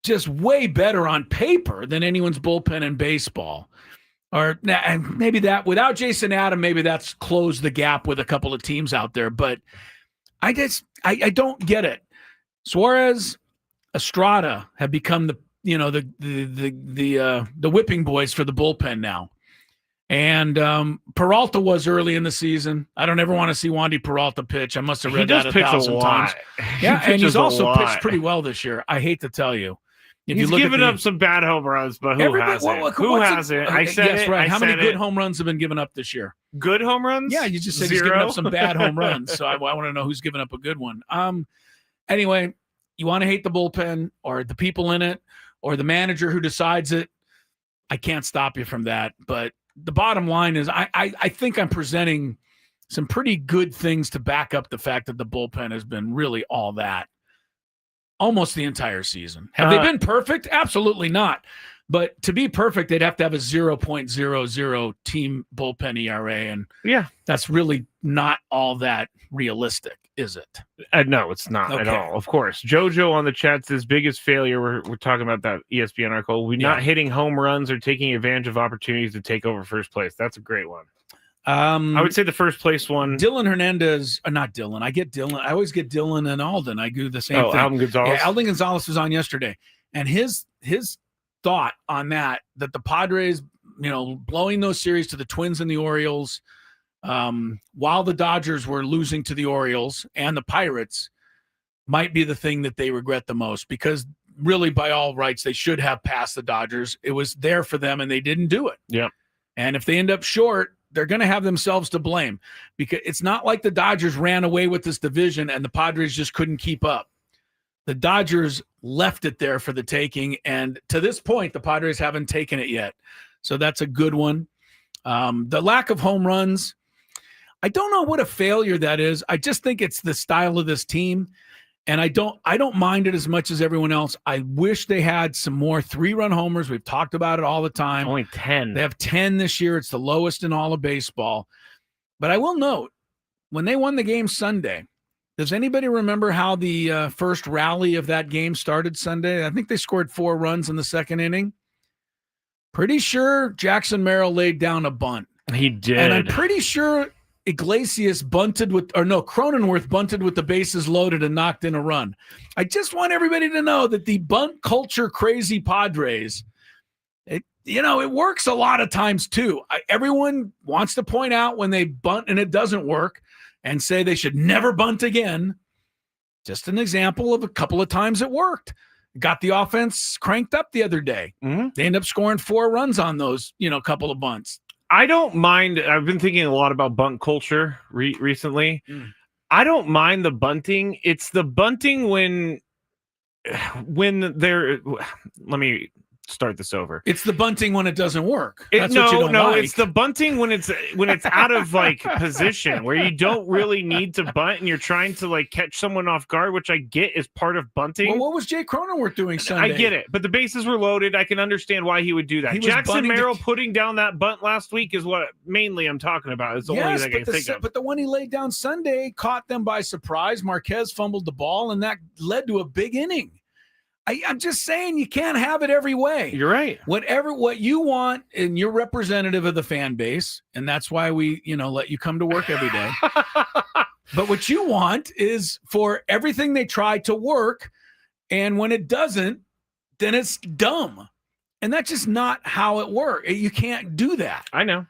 just way better on paper than anyone's bullpen in baseball. And maybe that without Jason Adam, maybe that's closed the gap with a couple of teams out there. But I don't get it. Suarez, Estrada have become the whipping boys for the bullpen now. And Peralta was early in the season. I don't ever want to see Wandy Peralta pitch. I must have read that 1,000 times. Yeah, and he's also pitched pretty well this year. I hate to tell you. He's given up some bad home runs, but who hasn't? Who hasn't? I said it. Right. How many good home runs have been given up this year? Good home runs? Yeah, you just said 0. He's given up some bad home runs. So I want to know who's given up a good one. Anyway, you want to hate the bullpen or the people in it or the manager who decides it. I can't stop you from that. But the bottom line is I think I'm presenting some pretty good things to back up the fact that the bullpen has been really all that almost the entire season. Have they been perfect? Absolutely not. But to be perfect, they'd have to have a 0.00 team bullpen ERA. And yeah, that's really not all that realistic, is it? No, it's not at all. Of course. Jojo on the chat says biggest failure. We're talking about that ESPN article. We're not hitting home runs or taking advantage of opportunities to take over first place. That's a great one. I would say the first place one. Dylan Hernandez, not Dylan. I get Dylan. I always get Dylan and Alden. I do the same thing. Alden Gonzalez. Yeah, Alden Gonzalez was on yesterday, and his thought on that the Padres, blowing those series to the Twins and the Orioles, while the Dodgers were losing to the Orioles and the Pirates, might be the thing that they regret the most, because really, by all rights, they should have passed the Dodgers. It was there for them, and they didn't do it. Yeah. And if they end up short, they're going to have themselves to blame, because it's not like the Dodgers ran away with this division and the Padres just couldn't keep up. The Dodgers left it there for the taking, and to this point, the Padres haven't taken it yet. So that's a good one. The lack of home runs, I don't know what a failure that is. I just think it's the style of this team, and I don't mind it as much as everyone else. I wish they had some more 3-run homers. We've talked about it all the time. Only 10. They have 10 this year. It's the lowest in all of baseball. But I will note, when they won the game Sunday, does anybody remember how the first rally of that game started Sunday? I think they scored 4 runs in the second inning. Pretty sure Jackson Merrill laid down a bunt. He did. And I'm pretty sure Iglesias Cronenworth bunted with the bases loaded and knocked in a run. I just want everybody to know that the bunt culture crazy Padres, it works a lot of times too. Everyone wants to point out when they bunt and it doesn't work and say they should never bunt again. Just an example of a couple of times it worked. Got the offense cranked up the other day. Mm-hmm. They end up scoring 4 runs on those, couple of bunts. I don't mind. I've been thinking a lot about bunt culture recently. I don't mind the bunting. It's the bunting when they're. Let me start this over. It's the bunting when it doesn't work. That's what you don't like. It's the bunting when it's out of position, where you don't really need to bunt and you're trying to catch someone off guard, which I get is part of bunting. Well, what was Jay Cronenworth doing Sunday? I get it, but the bases were loaded. I can understand why he would do that. Jackson Merrill putting down that bunt last week is what mainly I'm talking about. It's the only thing I can think of. But the one he laid down Sunday caught them by surprise. Marquez fumbled the ball, and that led to a big inning. I'm just saying you can't have it every way. You're right. What you want, and you're representative of the fan base, and that's why we, let you come to work every day. But what you want is for everything they try to work, and when it doesn't, then it's dumb. And that's just not how it works. You can't do that. I know.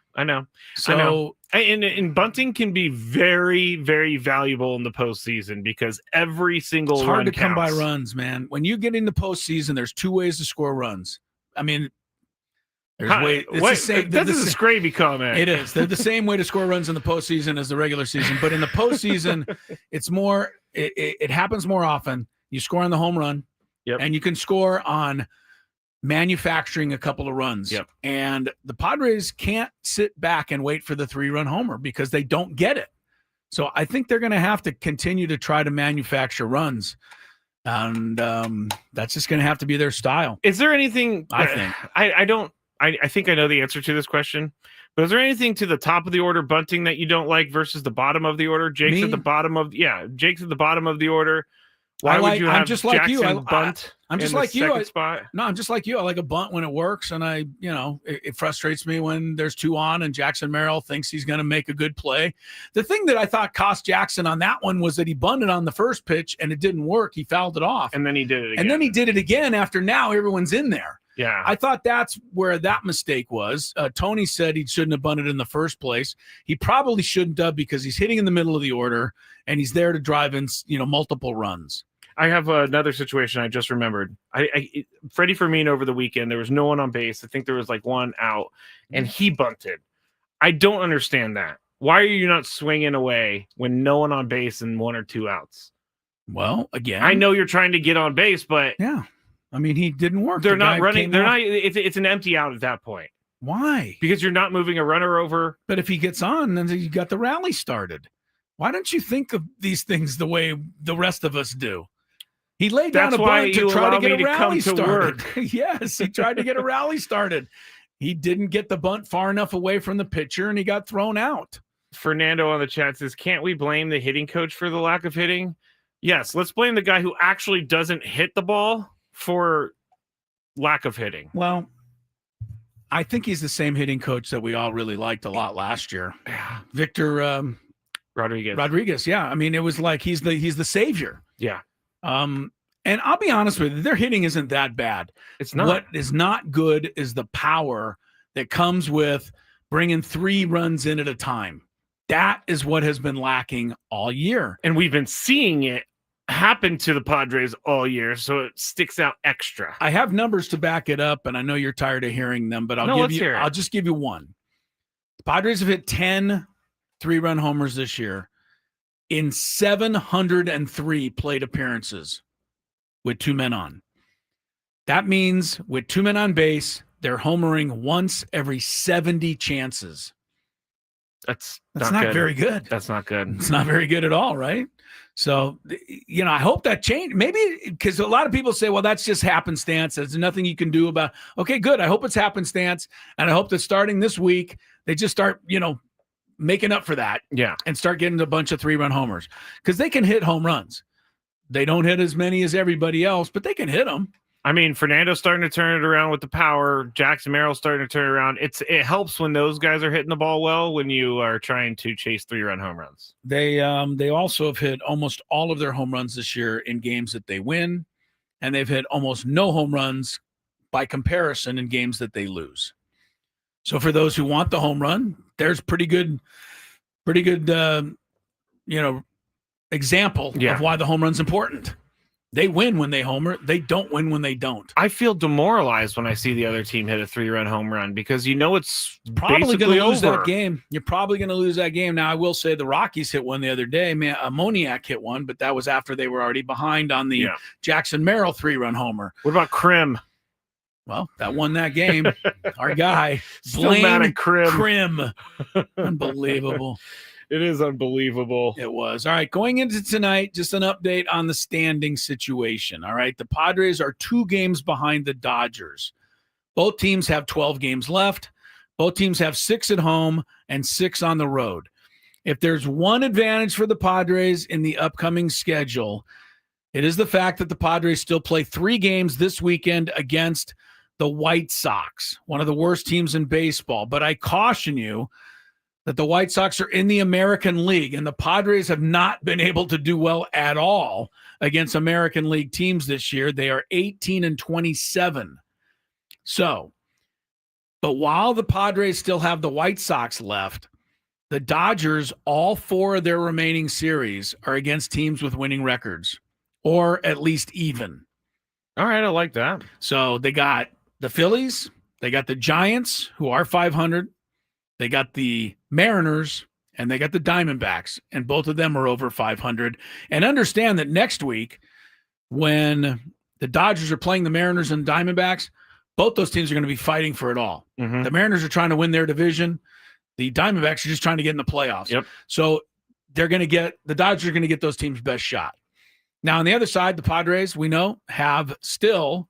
So, I know. And bunting can be very, very valuable in the postseason because every single it's hard run to counts. come by runs, man. When you get into postseason, there's 2 ways to score runs. I mean, there's that's a Scraby comment. It is. They're the same way to score runs in the postseason as the regular season. But in the postseason, it's more. It happens more often. You score on the home run, and you can score on manufacturing a couple of runs. And the Padres can't sit back and wait for the 3-run homer because they don't get it. So I think they're going to have to continue to try to manufacture runs. And that's just going to have to be their style. Is there anything I think? I don't I think I know the answer to this question, but is there anything to the top of the order bunting that you don't like versus the bottom of the order? Jake's at the bottom of the order. Why would you have I'm just like Jackson you. bunt? I'm just in the like you. second spot? No, I'm just like you. I like a bunt when it works, and it frustrates me when there's 2 on and Jackson Merrill thinks he's going to make a good play. The thing that I thought cost Jackson on that one was that he bunted on the first pitch and it didn't work. He fouled it off, and then he did it again. And then he did it again after now everyone's in there. Yeah, I thought that's where that mistake was. Tony said he shouldn't have bunted in the first place. He probably shouldn't have because he's hitting in the middle of the order and he's there to drive in, multiple runs. I have another situation I just remembered. Freddie Fermin over the weekend, there was no one on base. I think there was like 1 out, and he bunted. I don't understand that. Why are you not swinging away when no one on base and 1 or 2 outs? Well, again, I know you're trying to get on base, but yeah, I mean, he didn't work. They're not running. They're not. It's an empty out at that point. Why? Because you're not moving a runner over. But if he gets on, then you got the rally started. Why don't you think of these things the way the rest of us do? He laid down a bunt to try to get a rally started. Yes, he tried to get a rally started. He didn't get the bunt far enough away from the pitcher, and he got thrown out. Fernando on the chat says, can't we blame the hitting coach for the lack of hitting? Yes, let's blame the guy who actually doesn't hit the ball for lack of hitting. Well, I think he's the same hitting coach that we all really liked a lot last year. Victor Rodriguez. Yeah. I mean, it was like he's the savior. Yeah. And I'll be honest with you, their hitting isn't that bad. It's not. What is not good is the power that comes with bringing 3 runs in at a time. That is what has been lacking all year. And we've been seeing it happen to the Padres all year, so it sticks out extra. I have numbers to back it up, and I know you're tired of hearing them, but I'll just give you one. The Padres have hit 10 3-run homers this year in 703 plate appearances with 2 men on. That means with 2 men on base, they're homering once every 70 chances. That's not very good. That's not good. It's not very good at all, right? So, I hope that changed. Maybe because a lot of people say, well, that's just happenstance. There's nothing you can do about. Okay, good. I hope it's happenstance. And I hope that starting this week, they just start, making up for that. Yeah. And start getting a bunch of 3-run homers because they can hit home runs. They don't hit as many as everybody else, but they can hit them. I mean, Fernando's starting to turn it around with the power. Jackson Merrill's starting to turn it around. It helps when those guys are hitting the ball well when you are trying to chase 3-run home runs. They also have hit almost all of their home runs this year in games that they win, and they've hit almost no home runs by comparison in games that they lose. So for those who want the home run, there's pretty good example of why the home run's important. They win when they homer. They don't win when they don't. I feel demoralized when I see the other team hit a 3-run home run because it's probably going to lose over. that game. You're probably going to lose that game. Now, I will say the Rockies hit one the other day. Moniak hit one, but that was after they were already behind on the Jackson Merrill 3-run homer. What about Krim? Well, that won that game. Our guy, Still mad at Krim. Unbelievable. It is unbelievable. It was. All right, going into tonight, just an update on the standing situation. All right, the Padres are 2 games behind the Dodgers. Both teams have 12 games left. Both teams have 6 at home and 6 on the road. If there's one advantage for the Padres in the upcoming schedule, it is the fact that the Padres still play 3 games this weekend against the White Sox, one of the worst teams in baseball. But I caution you that the White Sox are in the American League, and the Padres have not been able to do well at all against American League teams this year. They are 18-27. So, but while the Padres still have the White Sox left, the Dodgers, all 4 of their remaining series are against teams with winning records, or at least even. All right, I like that. So they got the Phillies, they got the Giants, who are 500, they got the Mariners, and they got the Diamondbacks, and both of them are over 500. And understand that next week, when the Dodgers are playing the Mariners and Diamondbacks, both those teams are going to be fighting for it all. Mm-hmm. The Mariners are trying to win their division. The Diamondbacks are just trying to get in the playoffs. Yep. So the Dodgers are going to get those teams' best shot. Now, on the other side, the Padres, we know, have still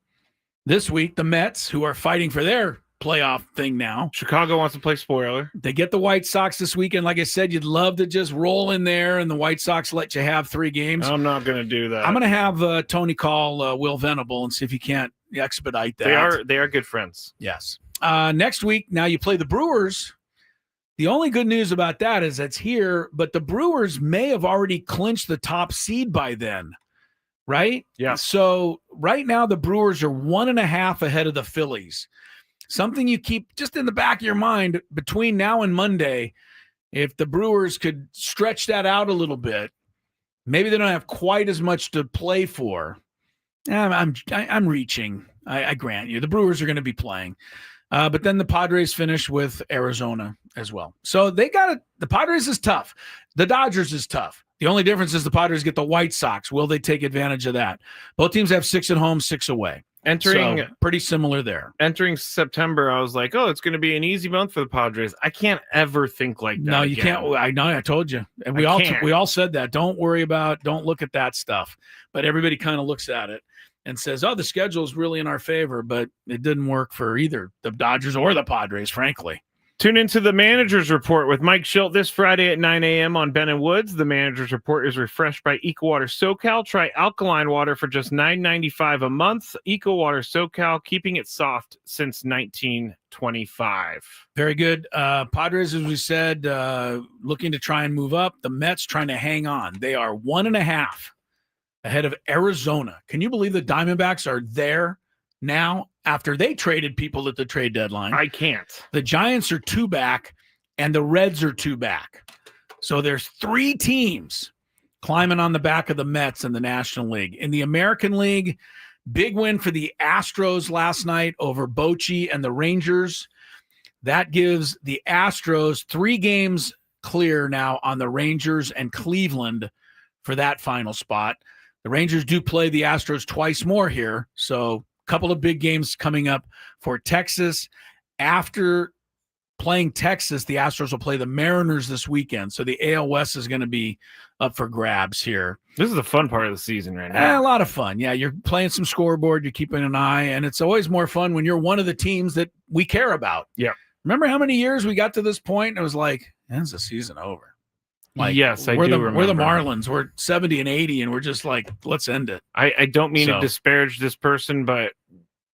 this week the Mets, who are fighting for their playoff thing now. Chicago wants to play spoiler. They get the White Sox this weekend. Like I said, you'd love to just roll in there and the White Sox let you have 3 games. I'm not going to do that. I'm going to have Tony call Will Venable and see if he can't expedite that. They are good friends. Yes. Next week, now you play the Brewers. The only good news about that is that's here, but the Brewers may have already clinched the top seed by then, right? Yeah. So right now the Brewers are 1.5 ahead of the Phillies. Something you keep just in the back of your mind between now and Monday, if the Brewers could stretch that out a little bit, maybe they don't have quite as much to play for. I'm reaching. I grant you. The Brewers are going to be playing. But then the Padres finish with Arizona as well. So they got it. The Padres is tough. The Dodgers is tough. The only difference is the Padres get the White Sox. Will they take advantage of that? Both teams have 6 at home, 6 away. So pretty similar there. Entering September, I was like, oh, it's going to be an easy month for the Padres. I can't ever think like that. No, you can't. I know. I told you. And we all said that. Don't look at that stuff. But everybody kind of looks at it and says, oh, the schedule is really in our favor. But it didn't work for either the Dodgers or the Padres, frankly. Tune into the Manager's Report with Mike Schilt this Friday at 9 a.m. on Ben & Woods. The Manager's Report is refreshed by EcoWater SoCal. Try alkaline water for just $9.95 a month. EcoWater SoCal, keeping it soft since 1925. Very good. Padres, as we said, looking to try and move up. The Mets trying to hang on. They are 1.5 ahead of Arizona. Can you believe the Diamondbacks are there now after they traded people at the trade deadline? I can't. The Giants are 2 back and the Reds are 2 back. So there's 3 teams climbing on the back of the Mets in the National League. In the American League, big win for the Astros last night over Bochy and the Rangers. That gives the Astros 3 games clear now on the Rangers and Cleveland for that final spot. The Rangers do play the Astros twice more here, so couple of big games coming up for Texas. After playing Texas, the Astros will play the Mariners this weekend. So the AL West is going to be up for grabs here. This is the fun part of the season right now. A lot of fun. Yeah, you're playing some scoreboard. You're keeping an eye. And it's always more fun when you're one of the teams that we care about. Yeah. Remember how many years we got to this point and it was like, is the season over? Like, yes, I do remember. We're the Marlins. We're 70 and 80, and we're just like, let's end it. I don't mean to disparage this person, but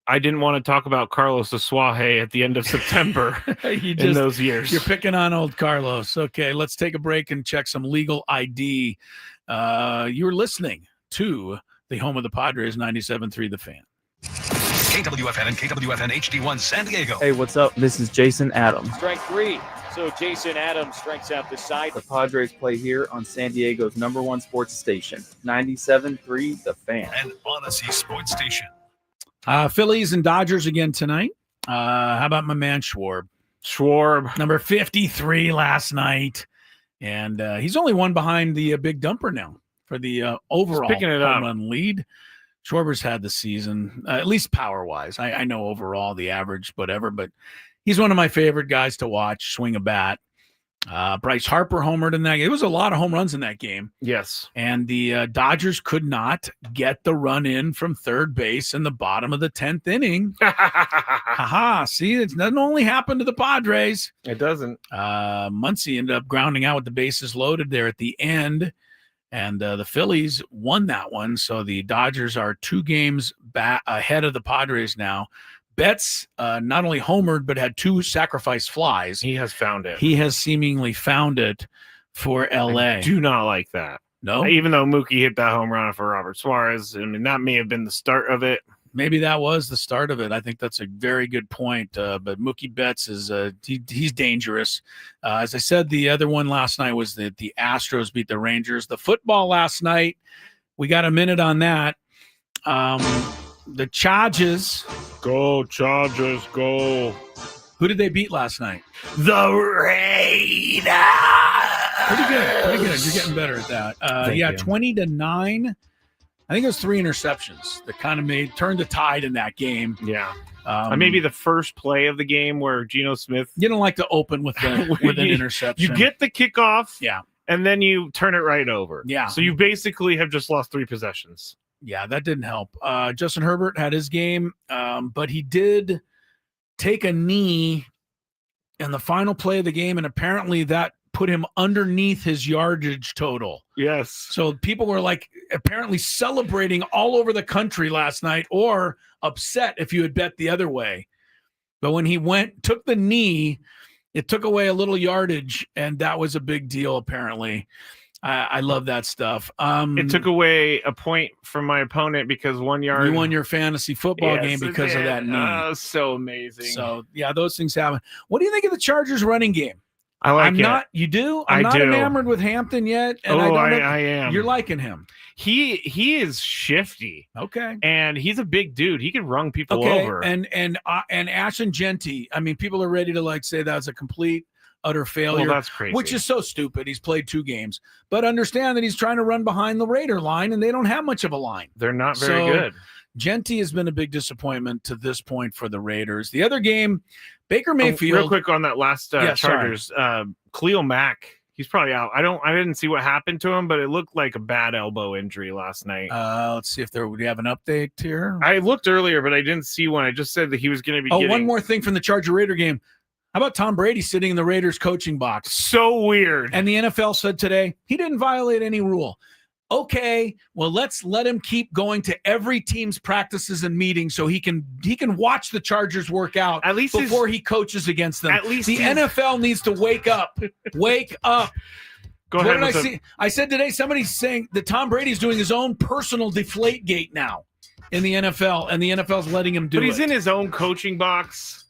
I didn't want to talk about Carlos Asuaje at the end of September in those years. You're picking on old Carlos. Okay, let's take a break and check some legal ID. You're listening to the home of the Padres, 97.3 The Fan. KWFN and KWFN HD1 San Diego. Hey, what's up? This is Jason Adams. Strike 3. So Jason Adams strikes out the side. The Padres play here on San Diego's #1 sports station, 97.3 The Fan. And Odyssey Sports Station. Phillies and Dodgers again tonight. How about my man Schwarb? Number 53 last night. And he's only one behind the big dumper now for the overall home run lead. Schwarber's had the season, at least power-wise. I know overall the average, whatever, but he's one of my favorite guys to watch swing a bat. Bryce Harper homered in that. It was a lot of home runs in that game. Yes. And the Dodgers could not get the run in from third base in the bottom of the 10th inning. See, it doesn't only happen to the Padres. It doesn't. Muncy ended up grounding out with the bases loaded there at the end. And the Phillies won that one. So the Dodgers are 2 games back ahead of the Padres now. Betts not only homered, but had 2 sacrifice flies. He has found it. He has seemingly found it for L.A. I do not like that. No? Even though Mookie hit that home run for Robert Suarez, I mean, that may have been the start of it. Maybe that was the start of it. I think that's a very good point. But Mookie Betts is he's dangerous. As I said, the other one last night was that the Astros beat the Rangers. The football last night, we got a minute on that. The Chargers. Go, Chargers, go. Who did they beat last night? The Raiders. Pretty good. You're getting better at that. 20-9. I think it was 3 interceptions that kind of turned the tide in that game. Yeah. Maybe the first play of the game where Geno Smith. You don't like to open with an interception. You get the kickoff. Yeah. And then you turn it right over. Yeah. So you basically have just lost 3 possessions. Yeah, that didn't help. Justin Herbert had his game, but he did take a knee in the final play of the game, and apparently that put him underneath his yardage total. Yes. So people were like apparently celebrating all over the country last night, or upset if you had bet the other way. But when he took the knee, it took away a little yardage, and that was a big deal apparently. I love that stuff. It took away a point from my opponent because 1 yard. You won your fantasy football game because of that knee. Oh, so amazing. So, yeah, those things happen. What do you think of the Chargers running game? I like it. Not. You do? I'm not enamored with Hampton yet. And I am. You're liking him. He is shifty. Okay. And he's a big dude. He can run people over. And Ashton Genty, I mean, people are ready to say that's a complete utter failure. Well, that's crazy. Which is so stupid. He's played 2 games. But understand that he's trying to run behind the Raider line, and they don't have much of a line. They're not very good. Genty has been a big disappointment to this point for the Raiders. The other game, Baker Mayfield. Real quick on that last Chargers, Khalil Mack. He's probably out. I didn't see what happened to him, but it looked like a bad elbow injury last night. Let's see if we have an update here. I looked earlier, but I didn't see one. I just said that he was going to be. One more thing from the Charger Raider game. How about Tom Brady sitting in the Raiders coaching box? So weird. And the NFL said today he didn't violate any rule. Okay, well, let's let him keep going to every team's practices and meetings so he can watch the Chargers work out at least before he coaches against them. At least the NFL needs to wake up. Wake up. Go ahead. What did I see? I said today somebody's saying that Tom Brady's doing his own personal deflate gate now in the NFL, and the NFL's letting him do it. But he's in his own coaching box.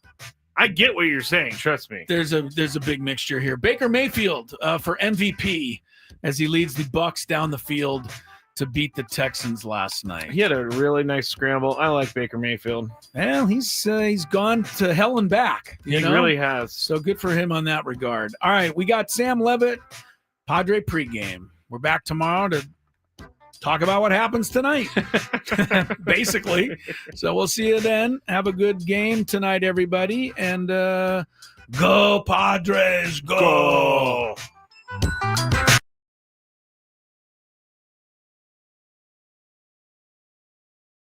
I get what you're saying. Trust me. There's a big mixture here. Baker Mayfield for MVP as he leads the Bucs down the field to beat the Texans last night. He had a really nice scramble. I like Baker Mayfield. Well, he's gone to hell and back. He really has. So good for him on that regard. All right, we got Sam Levitt, Padre pregame. We're back tomorrow to talk about what happens tonight, basically. So we'll see you then. Have a good game tonight, everybody. And go Padres, go.